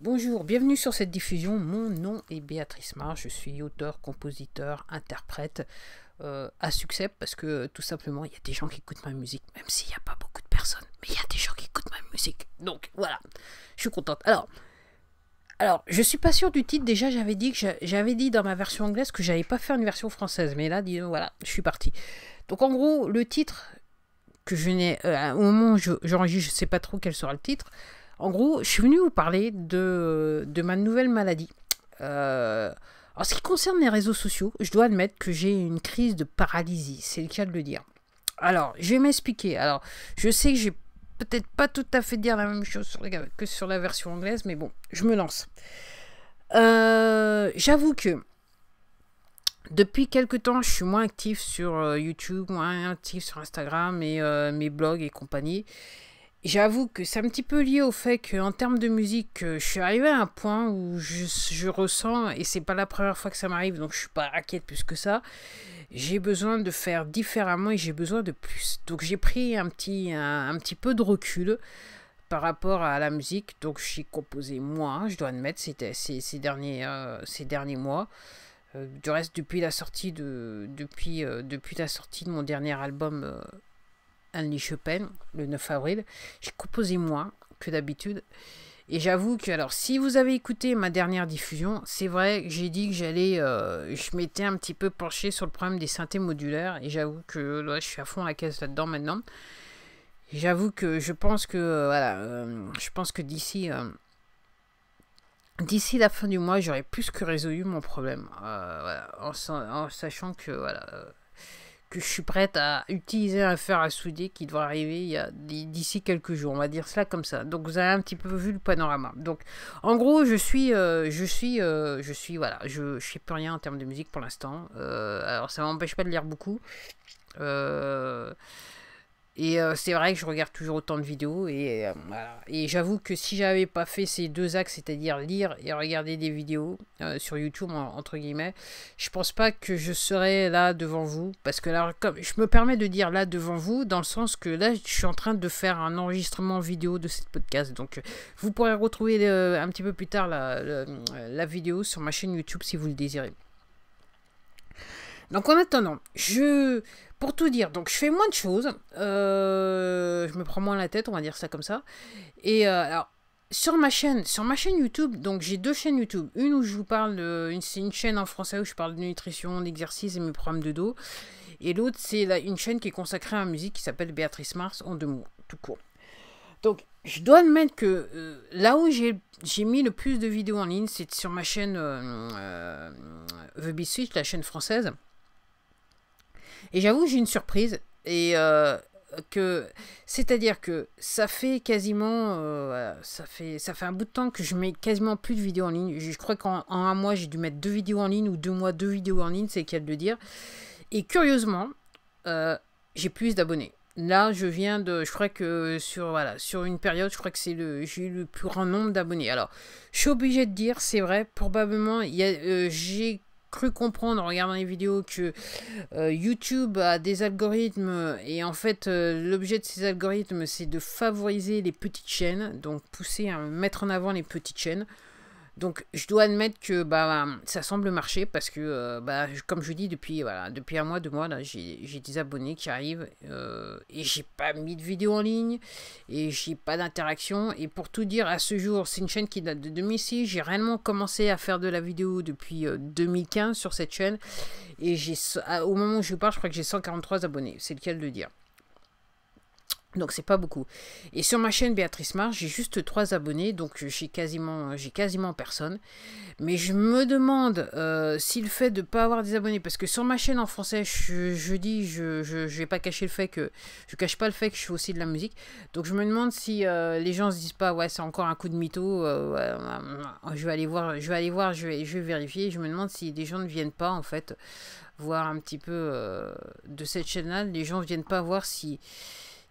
Bonjour, bienvenue sur cette diffusion. Mon nom est Béatrice Mar, je suis auteur, compositeur, interprète à succès parce que tout simplement il y a des gens qui écoutent ma musique, même s'il n'y a pas beaucoup de personnes, mais il y a des gens qui écoutent ma musique. Donc voilà, je suis contente. Alors, je suis pas sûre du titre. Déjà, j'avais dit dans ma version anglaise que j'allais pas faire une version française, mais là, voilà, je suis partie. Donc en gros, le titre que je n'ai, au moment où j'enregistre, je sais pas trop quel sera le titre. En gros, je suis venue vous parler de ma nouvelle maladie. En ce qui concerne les réseaux sociaux, je dois admettre que j'ai une crise de paralysie, c'est le cas de le dire. Alors, je vais m'expliquer. Alors, je sais que j'ai peut-être pas tout à fait dire la même chose que sur la version anglaise, mais bon, je me lance. J'avoue que depuis quelques temps, je suis moins actif sur YouTube, moins actif sur Instagram et mes blogs et compagnie. J'avoue que c'est un petit peu lié au fait qu'en termes de musique, je suis arrivé à un point où je ressens, et c'est pas la première fois que ça m'arrive, donc je suis pas inquiète plus que ça, j'ai besoin de faire différemment et j'ai besoin de plus. Donc j'ai pris un petit peu de recul par rapport à la musique, donc j'ai composé moi, je dois admettre, c'était ces derniers mois. Du reste, depuis la sortie de mon dernier album Annie Chopin, le 9 avril, j'ai composé moins que d'habitude. Et j'avoue que, alors, si vous avez écouté ma dernière diffusion, c'est vrai que j'ai dit que je m'étais un petit peu penché sur le problème des synthés modulaires. Et j'avoue que là, je suis à fond à la caisse là-dedans maintenant. Et j'avoue que je pense que, je pense que d'ici la fin du mois, j'aurai plus que résolu mon problème. Voilà, en sachant que, que je suis prête à utiliser un fer à souder qui devrait arriver d'ici quelques jours, on va dire cela comme ça. Donc vous avez un petit peu vu le panorama. Donc en gros, je fais plus rien en termes de musique pour l'instant. Alors ça m'empêche pas de lire beaucoup. Et c'est vrai que je regarde toujours autant de vidéos voilà. Et j'avoue que si j'avais pas fait ces deux axes, c'est-à-dire lire et regarder des vidéos sur YouTube entre guillemets, je pense pas que je serais là devant vous. Parce que là, comme je me permets de dire là devant vous, dans le sens que là, je suis en train de faire un enregistrement vidéo de cette podcast. Donc vous pourrez retrouver un petit peu plus tard la vidéo sur ma chaîne YouTube si vous le désirez. Donc en attendant, pour tout dire, donc je fais moins de choses, je me prends moins la tête, on va dire ça comme ça. Et alors sur ma chaîne YouTube, donc j'ai deux chaînes YouTube, une où je vous parle c'est une chaîne en français où je parle de nutrition, d'exercice et mes programmes de dos, et l'autre c'est une chaîne qui est consacrée à la musique qui s'appelle Béatrice Mars en deux mots, tout court. Donc je dois admettre que là où j'ai mis le plus de vidéos en ligne, c'est sur ma chaîne The Bee Switch, la chaîne française. Et j'avoue, j'ai une surprise. C'est-à-dire que ça fait quasiment, ça fait un bout de temps que je mets quasiment plus de vidéos en ligne. Je crois qu'en un mois, j'ai dû mettre 2 vidéos en ligne ou 2 mois, 2 vidéos en ligne, c'est le cas de le dire. Et curieusement, j'ai plus d'abonnés. Là, je crois que sur une période, je crois que j'ai eu le plus grand nombre d'abonnés. Alors, je suis obligé de dire, c'est vrai, probablement, j'ai cru comprendre en regardant les vidéos que YouTube a des algorithmes et en fait l'objet de ces algorithmes c'est de favoriser les petites chaînes, donc pousser à mettre en avant les petites chaînes. Donc je dois admettre que ça semble marcher parce que comme je dis depuis un mois, 2 mois là, j'ai des abonnés qui arrivent et j'ai pas mis de vidéo en ligne et j'ai pas d'interaction. Et pour tout dire, à ce jour, c'est une chaîne qui date de 2006. J'ai réellement commencé à faire de la vidéo depuis 2015 sur cette chaîne et au moment où je parle, je crois que j'ai 143 abonnés, c'est le cas de le dire. Donc c'est pas beaucoup. Et sur ma chaîne Béatrice Mars, j'ai juste 3 abonnés, donc j'ai quasiment personne. Mais je me demande si le fait de ne pas avoir des abonnés, parce que sur ma chaîne en français, je vais pas cacher le fait que je cache pas le fait que je fais aussi de la musique. Donc je me demande si les gens se disent pas ouais c'est encore un coup de mytho. Je vais vérifier. Je me demande si des gens ne viennent pas en fait voir un petit peu de cette chaîne-là. Les gens ne viennent pas voir si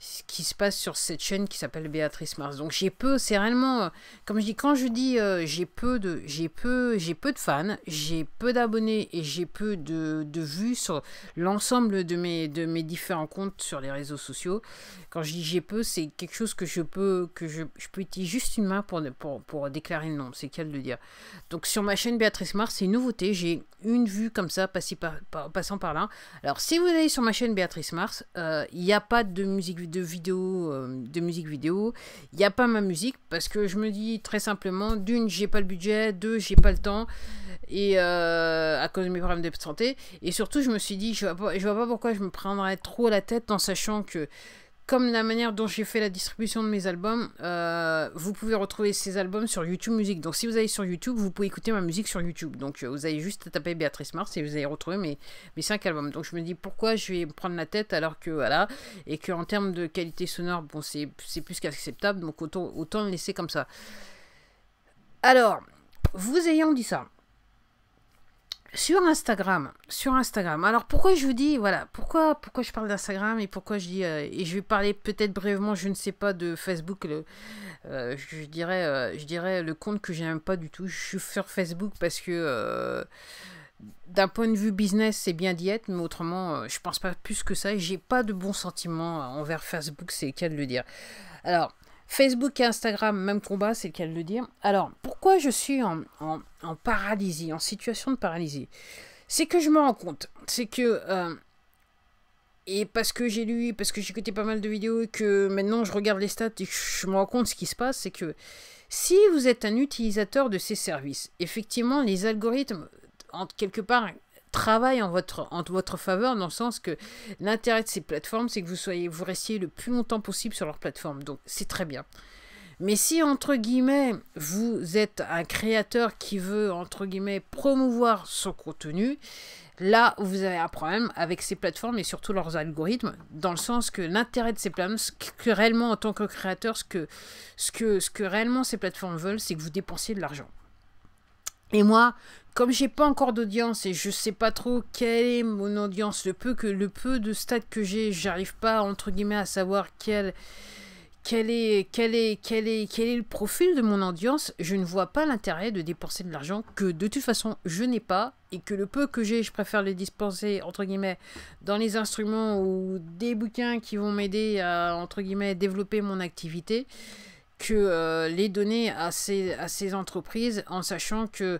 ce qui se passe sur cette chaîne qui s'appelle Béatrice Mars. Donc j'ai peu, c'est réellement, comme je dis, quand je dis j'ai peu de fans, j'ai peu d'abonnés et j'ai peu de vues sur l'ensemble de mes différents comptes sur les réseaux sociaux. Quand je dis j'ai peu, c'est quelque chose que je peux utiliser juste une main pour déclarer le nombre, c'est qu'à le dire. Donc sur ma chaîne Béatrice Mars, c'est une nouveauté, j'ai une vue comme ça passant par là. Alors si vous allez sur ma chaîne Béatrice Mars, il n'y a pas de musique vidéo, il n'y a pas ma musique parce que je me dis très simplement, d'une, j'ai pas le budget, deux, j'ai pas le temps et à cause de mes problèmes de santé, et surtout je me suis dit je vois pas pourquoi je me prendrais trop la tête en sachant que comme la manière dont j'ai fait la distribution de mes albums, vous pouvez retrouver ces albums sur YouTube Music. Donc si vous allez sur YouTube, vous pouvez écouter ma musique sur YouTube. Donc vous avez juste à taper Béatrice Mars et vous allez retrouver mes 5 albums. Donc je me dis pourquoi je vais me prendre la tête alors que voilà, et qu'en termes de qualité sonore, bon c'est plus qu'acceptable, donc autant le laisser comme ça. Alors, vous ayant dit ça, sur Instagram, alors pourquoi je vous dis, voilà, pourquoi je parle d'Instagram et pourquoi je dis, et je vais parler peut-être brièvement, je ne sais pas, de Facebook, je dirais le compte que j'aime pas du tout. Je suis sur Facebook parce que d'un point de vue business, c'est bien d'y être, mais autrement, je pense pas plus que ça, et j'ai pas de bons sentiments envers Facebook, c'est le cas de le dire. Alors, Facebook et Instagram, même combat, c'est le cas de le dire. Alors, pourquoi je suis en paralysie, en situation de paralysie? C'est que je me rends compte, c'est que, et parce que j'ai lu, parce que j'ai écouté pas mal de vidéos, et que maintenant je regarde les stats et que je me rends compte ce qui se passe, c'est que si vous êtes un utilisateur de ces services, effectivement, les algorithmes, quelque part, travaillent en votre faveur, dans le sens que l'intérêt de ces plateformes, c'est que vous restiez le plus longtemps possible sur leur plateforme. Donc, c'est très bien. Mais si, entre guillemets, vous êtes un créateur qui veut, entre guillemets, promouvoir son contenu, là, vous avez un problème avec ces plateformes et surtout leurs algorithmes, dans le sens que l'intérêt de ces plateformes, ce que réellement, en tant que créateur, ce que réellement ces plateformes veulent, c'est que vous dépensiez de l'argent. Et moi, comme j'ai pas encore d'audience et je sais pas trop quelle est mon audience, le peu de stats que j'ai, j'arrive pas, entre guillemets, à savoir quel est le profil de mon audience, je ne vois pas l'intérêt de dépenser de l'argent que de toute façon je n'ai pas, et que le peu que j'ai, je préfère le dépenser, entre guillemets, dans les instruments ou des bouquins qui vont m'aider à, entre guillemets, développer mon activité, que les donner à ces entreprises, en sachant que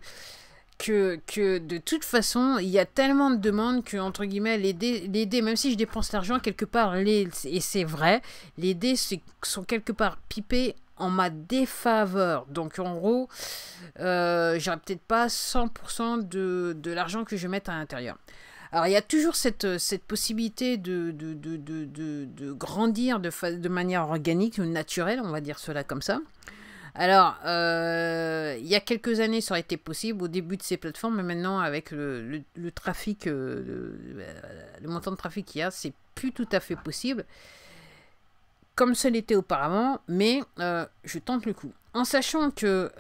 de toute façon, il y a tellement de demandes que, entre guillemets, les dés, même si je dépense l'argent quelque part, et c'est vrai, les dés sont quelque part pipés en ma défaveur. Donc, en gros, j'aurais peut-être pas 100% de l'argent que je mette à l'intérieur. Alors, il y a toujours cette possibilité de grandir de manière organique, naturelle, on va dire cela comme ça. Alors, il y a quelques années, ça aurait été possible au début de ces plateformes, mais maintenant, avec le trafic, le montant de trafic qu'il y a, c'est plus tout à fait possible, comme ce l'était auparavant, mais je tente le coup. En sachant que,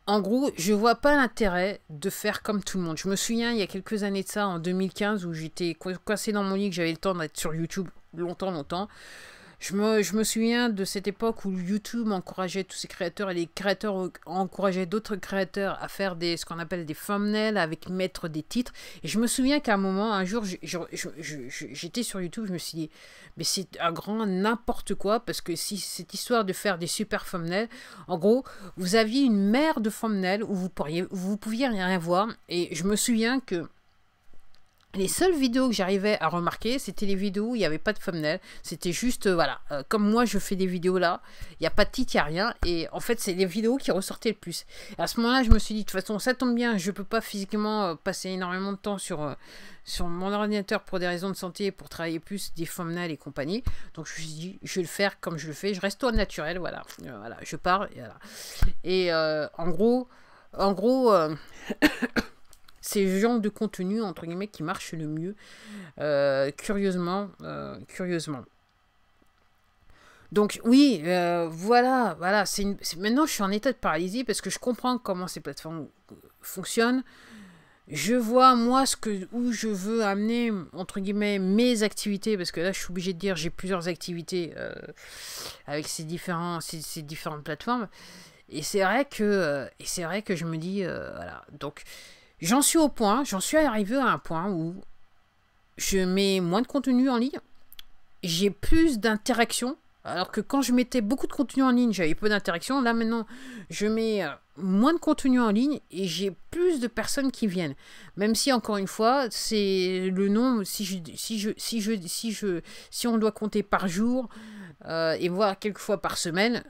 en gros, je vois pas l'intérêt de faire comme tout le monde. Je me souviens, il y a quelques années de ça, en 2015, où j'étais coincé dans mon lit, que j'avais le temps d'être sur YouTube longtemps. Je me souviens de cette époque où YouTube encourageait tous ces créateurs, et les créateurs encourageaient d'autres créateurs à faire ce qu'on appelle des thumbnails, avec mettre des titres. Et je me souviens qu'à un moment, un jour, j'étais sur YouTube, je me suis dit, mais c'est un grand n'importe quoi, parce que si cette histoire de faire des super thumbnails, en gros, vous aviez une mer de thumbnails où vous pouviez rien voir. Et je me souviens que les seules vidéos que j'arrivais à remarquer, c'était les vidéos où il n'y avait pas de thumbnail. C'était juste, voilà, comme moi je fais des vidéos là, il n'y a pas de titre, il n'y a rien. Et en fait, c'est les vidéos qui ressortaient le plus. Et à ce moment-là, je me suis dit, de toute façon, ça tombe bien, je ne peux pas physiquement passer énormément de temps sur mon ordinateur pour des raisons de santé, pour travailler plus des thumbnails et compagnie. Donc je me suis dit, je vais le faire comme je le fais. Je reste au naturel, voilà. Voilà, je pars. Et, voilà. Et en gros... c'est le genre de contenu, entre guillemets, qui marche le mieux, curieusement. Donc oui, voilà, maintenant je suis en état de paralysie parce que je comprends comment ces plateformes fonctionnent, je vois moi où je veux amener entre guillemets mes activités, parce que là je suis obligé de dire j'ai plusieurs activités avec ces différentes plateformes, et c'est vrai que je me dis voilà, donc j'en suis arrivé à un point où je mets moins de contenu en ligne, j'ai plus d'interaction. Alors que quand je mettais beaucoup de contenu en ligne, j'avais peu d'interaction. Là, maintenant, je mets moins de contenu en ligne et j'ai plus de personnes qui viennent. Même si, encore une fois, c'est le nombre, si on doit compter par jour et voir quelques fois par semaine,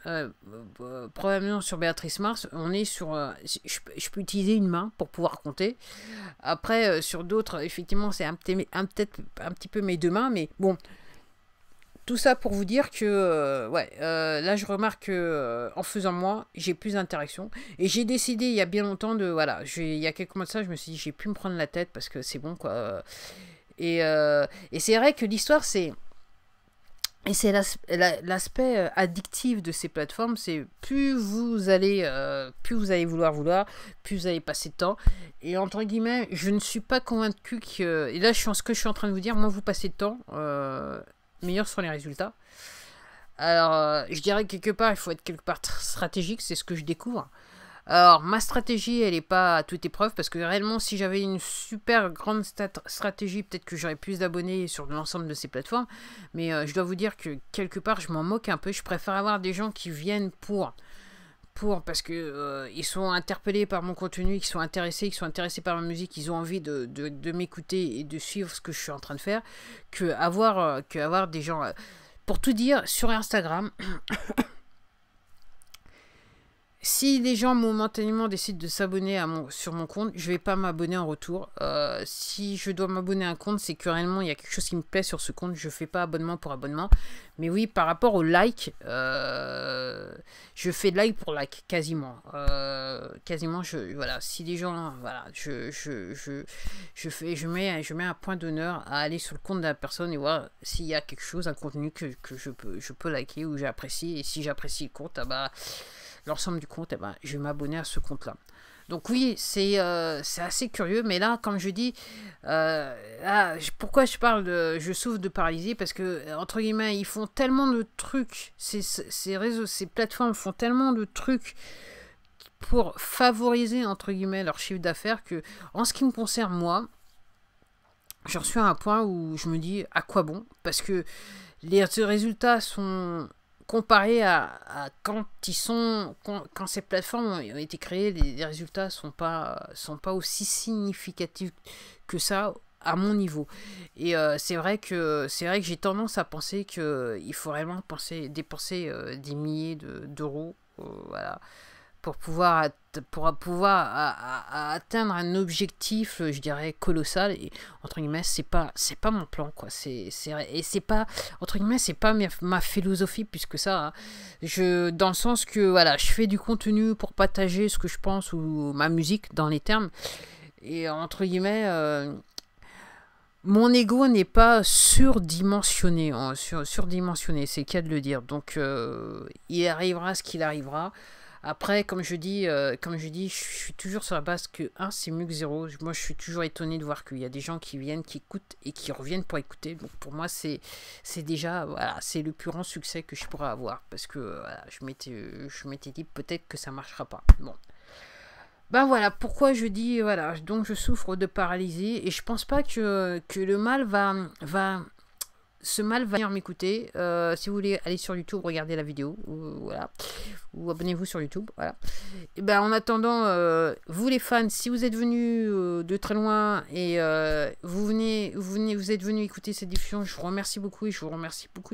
probablement sur Béatrice Mars, on est sur... je peux utiliser une main pour pouvoir compter. Après, sur d'autres, effectivement, c'est peut-être un petit peu mes deux mains, mais bon... Tout ça pour vous dire que, là je remarque que en faisant moi, j'ai plus d'interaction. Et j'ai décidé il y a bien longtemps de, voilà, il y a quelques mois de ça, je me suis dit, j'ai pu me prendre la tête parce que c'est bon, quoi. Et c'est vrai que l'histoire, c'est... Et c'est l'aspect addictif de ces plateformes, c'est plus vous allez vouloir, plus vous allez passer de temps. Et entre guillemets, je ne suis pas convaincu que... Et là, ce que je suis en train de vous dire, moins vous passez de temps... meilleurs sont les résultats. Alors, je dirais que quelque part, il faut être quelque part stratégique, c'est ce que je découvre. Alors, ma stratégie, elle n'est pas à toute épreuve, parce que réellement, si j'avais une super grande stratégie, peut-être que j'aurais plus d'abonnés sur l'ensemble de ces plateformes. Mais je dois vous dire que quelque part, je m'en moque un peu. Je préfère avoir des gens qui viennent parce que ils sont interpellés par mon contenu, qui sont intéressés par ma musique, ils ont envie de m'écouter et de suivre ce que je suis en train de faire, que avoir des gens... pour tout dire, sur Instagram, si les gens momentanément décident de s'abonner sur mon compte, je vais pas m'abonner en retour. Si je dois m'abonner à un compte, c'est que réellement il y a quelque chose qui me plaît sur ce compte. Je fais pas abonnement pour abonnement. Mais oui, par rapport au like, je fais like pour like, quasiment. Quasiment, voilà, si les gens, voilà, je mets un point d'honneur à aller sur le compte de la personne et voir s'il y a quelque chose, un contenu que je peux liker ou j'apprécie. Et si j'apprécie le compte, l'ensemble du compte, je vais m'abonner à ce compte-là. Donc oui, c'est assez curieux, mais là, comme je dis, pourquoi je souffre de paralysie, parce que, entre guillemets, ils font tellement de trucs, ces plateformes font tellement de trucs pour favoriser, entre guillemets, leur chiffre d'affaires, que, en ce qui me concerne, moi, j'en suis à un point où je me dis, à quoi bon? Parce que les résultats sont... comparé à quand ces plateformes ont été créées, les résultats sont pas aussi significatifs que ça à mon niveau. Et c'est vrai que j'ai tendance à penser que il faut vraiment dépenser des milliers d'euros, voilà, pour pouvoir atteindre un objectif, je dirais, colossal. Et entre guillemets, c'est pas mon plan, quoi. Et c'est pas, entre guillemets, c'est pas ma philosophie, puisque ça, dans le sens que, voilà, je fais du contenu pour partager ce que je pense ou ma musique dans les termes. Et entre guillemets, mon ego n'est pas surdimensionné, c'est le cas de le dire. Donc, il arrivera ce qu'il arrivera. Après, comme je dis, je suis toujours sur la base que 1, c'est mieux que 0. Moi, je suis toujours étonné de voir qu'il y a des gens qui viennent, qui écoutent et qui reviennent pour écouter. Donc, pour moi, c'est déjà, voilà, c'est le plus grand succès que je pourrais avoir. Parce que voilà, je m'étais dit peut-être que ça marchera pas. Bon. Ben voilà, pourquoi je dis, voilà, donc je souffre de paralysie. Et je pense pas que le mal ce mal va venir m'écouter. Si vous voulez aller sur YouTube, regardez la vidéo, voilà, ou abonnez-vous sur YouTube, voilà. Et ben en attendant, vous les fans, si vous êtes venus de très loin et vous êtes venus écouter cette diffusion, je vous remercie beaucoup et je vous remercie beaucoup.